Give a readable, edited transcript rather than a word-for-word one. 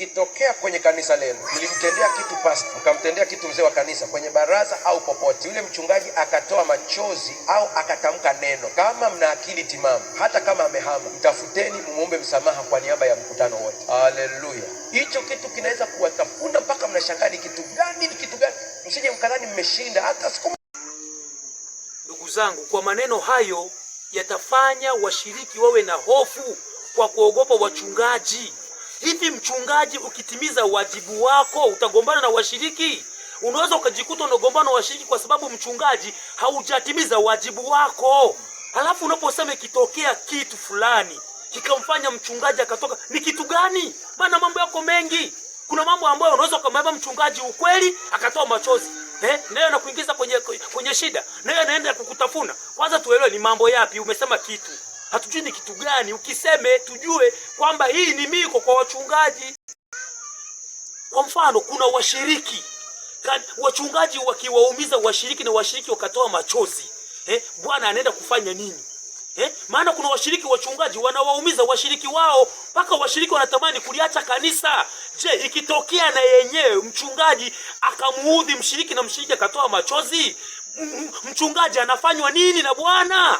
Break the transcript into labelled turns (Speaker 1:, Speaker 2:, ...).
Speaker 1: Ikitokea kwenye kanisa lenu mlimtendea kitu pastor, mkamtendea kitu mzee wa kanisa kwenye baraza au popote, yule mchungaji akatoa machozi au akatamka neno, kama mna akili timamu, hata kama amehama, mtafuteni mumuombe msamaha kwa niaba ya mkutano wote. Haleluya! Hicho kitu kinaweza kuwatafuna mpaka mnashangaa ni kitu gani, ni kitu gani. Msije mkadhani mmeshinda hata siku.
Speaker 2: Ndugu zangu, kwa maneno hayo yatafanya washiriki wawe na hofu kwa kuogopa wachungaji. Hivi mchungaji ukitimiza wajibu wako utagombana na washiriki? Unaweza ukajikuta unagombana na washiriki kwa sababu mchungaji haujatimiza wajibu wako. Halafu unaposema ikitokea kitu fulani kikamfanya mchungaji akatoka, ni kitu gani? Maana mambo yako mengi. Kuna mambo ambayo unaweza kumwambia mchungaji ukweli akatoa machozi, nayo anakuingiza kwenye shida, nayo anaenda kukutafuna. Kwanza tuelewe ni mambo yapi. Umesema kitu, hatujui ni kitu gani. Ukiseme tujue kwamba hii ni miko kwa wachungaji. Kwa mfano, kuna washiriki wachungaji wakiwaumiza washiriki na washiriki wakatoa machozi, Bwana anaenda kufanya nini? Maana kuna washiriki wachungaji wanawaumiza washiriki wao mpaka washiriki wanatamani kuliacha kanisa. Je, ikitokea na yenyewe mchungaji akamuudhi mshiriki na mshiriki akatoa machozi, mchungaji anafanywa nini na Bwana?